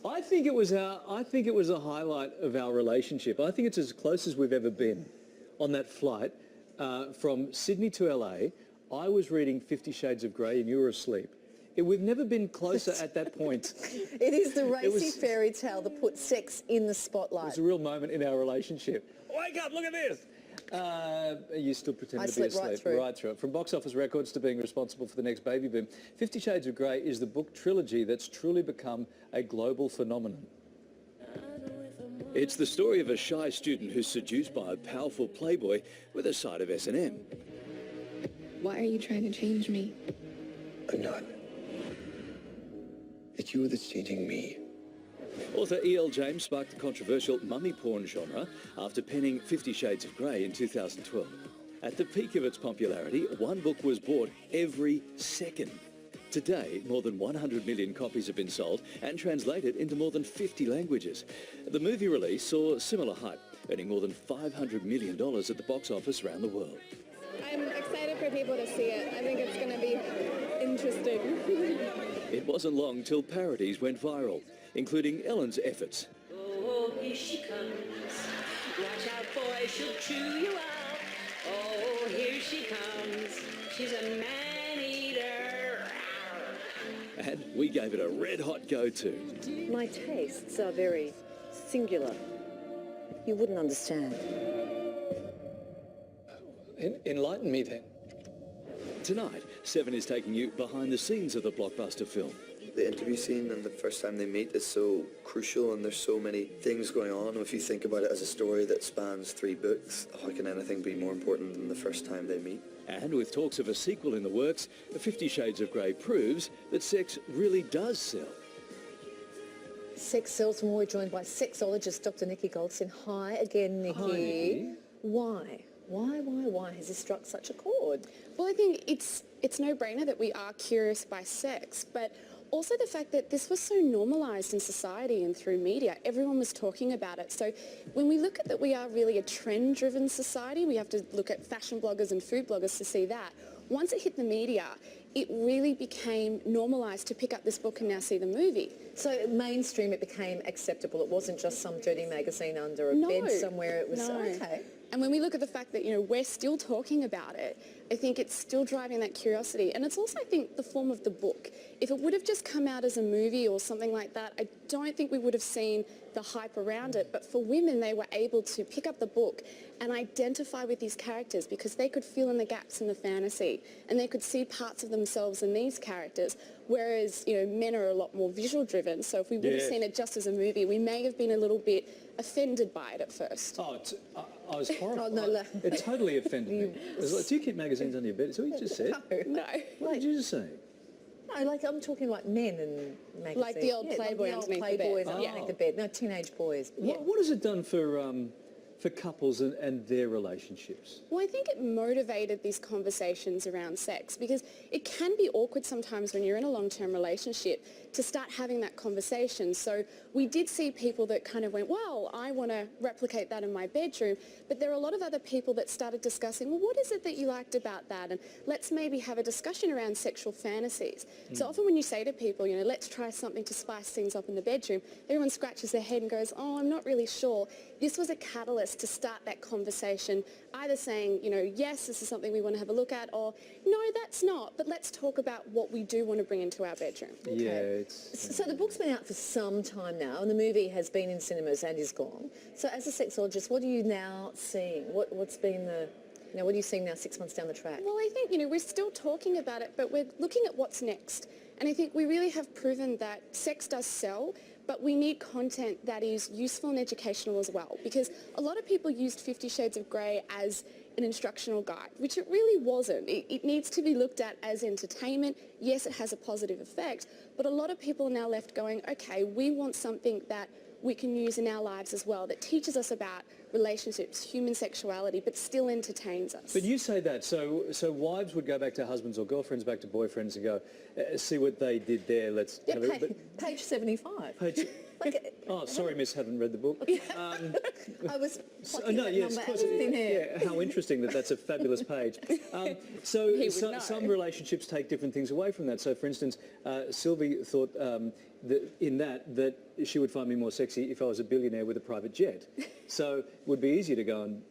I think it was a highlight of our relationship. I think it's as close as we've ever been on that flight from Sydney to LA. I was reading 50 Shades of Grey and you were asleep. We've never been closer at that point. It is the racy fairy tale that puts sex in the spotlight. It was a real moment in our relationship. Wake up, look at this! You still pretend to be asleep. Right through it. From box office records to being responsible for the next baby boom, 50 Shades of Grey is the book trilogy that's truly become a global phenomenon. It's the story of a shy student who's seduced by a powerful playboy with a side of S&M. Why are you trying to change me? I'm not. It's you that's changing me. Author E.L. James sparked the controversial mummy porn genre after penning 50 Shades of Grey in 2012. At the peak of its popularity, one book was bought every second. Today, more than 100 million copies have been sold and translated into more than 50 languages. The movie release saw similar hype, earning more than $500 million at the box office around the world. I'm excited for people to see it. I think it's going to be interesting. It wasn't long till parodies went viral, including Ellen's efforts. Oh, here she comes. Watch out, boy, she'll chew you out. Oh, here she comes. She's a man-eater. And we gave it a red-hot go-to. My tastes are very singular. You wouldn't understand. Enlighten me then. Tonight, Seven is taking you behind the scenes of the blockbuster film. The interview scene and the first time they meet is so crucial, and there's so many things going on. If you think about it as a story that spans 3 books, how can anything be more important than the first time they meet? And with talks of a sequel in the works, 50 Shades of Grey proves that sex really does sell. Sex sells more. We're joined by sexologist Dr. Nikki Goldstein. Hi again, Nikki. Hi, Nikki. Why? Why has this struck such a chord? Well, I think it's no-brainer that we are curious by sex, but also the fact that this was so normalised in society and through media. Everyone was talking about it. So when we look at that we are really a trend-driven society, we have to look at fashion bloggers and food bloggers to see that. Once it hit the media, it really became normalised to pick up this book and now see the movie. So mainstream, it became acceptable. It wasn't just some dirty magazine under a bed somewhere. It was okay. And when we look at the fact that, we're still talking about it, I think it's still driving that curiosity. And it's also, I think, the form of the book. If it would have just come out as a movie or something like that, I don't think we would have seen the hype around it. But for women, they were able to pick up the book and identify with these characters because they could fill in the gaps in the fantasy and they could see parts of themselves in these characters. Whereas, men are a lot more visual driven. So if we would have seen it just as a movie, we may have been a little bit offended by it at first. Oh, I was horrified. Oh, no. It totally offended me. It was like, do you keep magazines under your bed? Is that what you just said? No. What did you just say? No, like I'm talking like men and magazines. Like the old Playboy underneath the bed. Playboys underneath the bed. No, teenage boys. What has it done for couples and their relationships? Well, I think it motivated these conversations around sex because it can be awkward sometimes when you're in a long-term relationship to start having that conversation. So we did see people that kind of went, well, I want to replicate that in my bedroom. But there are a lot of other people that started discussing, well, what is it that you liked about that? And let's maybe have a discussion around sexual fantasies. So often when you say to people, let's try something to spice things up in the bedroom, everyone scratches their head and goes, oh, I'm not really sure. This was a catalyst to start that conversation, either saying, yes, this is something we want to have a look at, or no, that's not, but let's talk about what we do want to bring into our bedroom. Okay. So the book's been out for some time now, and the movie has been in cinemas and is gone. So as a sexologist, what are you now seeing? What's been the... what are you seeing now 6 months down the track? Well, I think, we're still talking about it, but we're looking at what's next. And I think we really have proven that sex does sell, but we need content that is useful and educational as well. Because a lot of people used 50 Shades of Grey as an instructional guide, which it really wasn't. It needs to be looked at as entertainment. Yes, it has a positive effect, but a lot of people are now left going, okay, we want something that we can use in our lives as well, that teaches us about relationships, human sexuality, but still entertains us. But you say that, so wives would go back to husbands or girlfriends back to boyfriends and go, see what they did there, let's Yeah, have a... page 75. Page, Like, oh, sorry, miss, haven't read the book. I was plucking No, that yes, number of out course. of thin air. Yeah, how interesting that's a fabulous page. So He would know. some relationships take different things away from that. So, for instance, Sylvie thought that she would find me more sexy if I was a billionaire with a private jet. So it would be easier to go and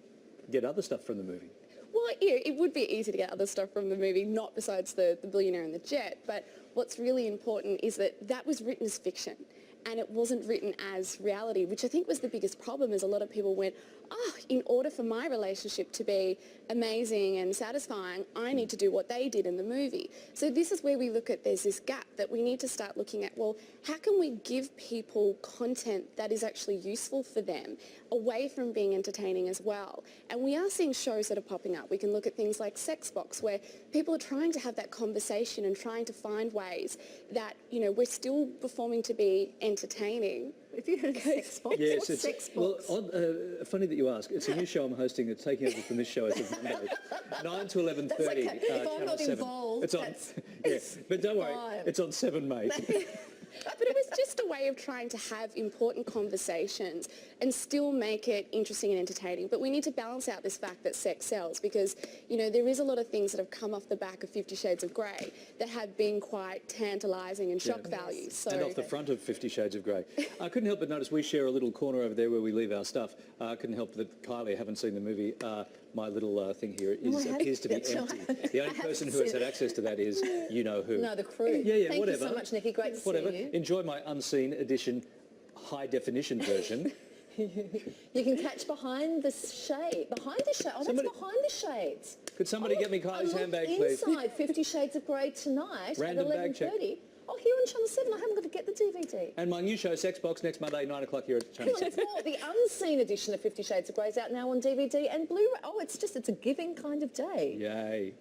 get other stuff from the movie. Well, yeah, it would be easy to get other stuff from the movie, not besides the billionaire and the jet, but what's really important is that was written as fiction. And it wasn't written as reality, which I think was the biggest problem, is a lot of people went, in order for my relationship to be amazing and satisfying, I need to do what they did in the movie. So this is where we look at, there's this gap that we need to start looking at, well, how can we give people content that is actually useful for them, away from being entertaining as well? And we are seeing shows that are popping up. We can look at things like Sex Box, where people are trying to have that conversation and trying to find ways that, we're still performing to be entertaining. If you heard of Sex Box, Yes, what's it's Sex well. Box? Funny that you ask. It's a new show I'm hosting. It's taking over from this show as of Monday, 9 to 11:30. That's okay. If I'm Channel not 7. involved, it's on. that's Yeah, but don't worry, fine. it's on 7, mate. But it was just a way of trying to have important conversations and still make it interesting and entertaining. But we need to balance out this fact that sex sells, because, there is a lot of things that have come off the back of 50 Shades of Grey that have been quite tantalising and shock value. So And off the front of 50 Shades of Grey. I couldn't help but notice we share a little corner over there where we leave our stuff. I couldn't help that Kylie, I haven't seen the movie. My little thing here appears to be That's empty. right. The only person who has had access to that is you-know-who. No, the crew. Yeah, Thank whatever. you so much, Nikki. Great to Whatever. see you. Enjoy my unseen edition, high-definition version. You can catch behind the shade. Behind the shade. Oh, Somebody- that's behind the shades. Could somebody get me Kylie's handbag, please? Inside 50 Shades of Grey tonight Random at bag check. 11:30. Oh, here on Channel 7. I haven't got to get the DVD. And my new show, Sex Box, next Monday, 9 o'clock here at Channel 7. Well, the unseen edition of 50 Shades of Grey is out now on DVD and Blu-ray. Oh, it's a giving kind of day. Yay.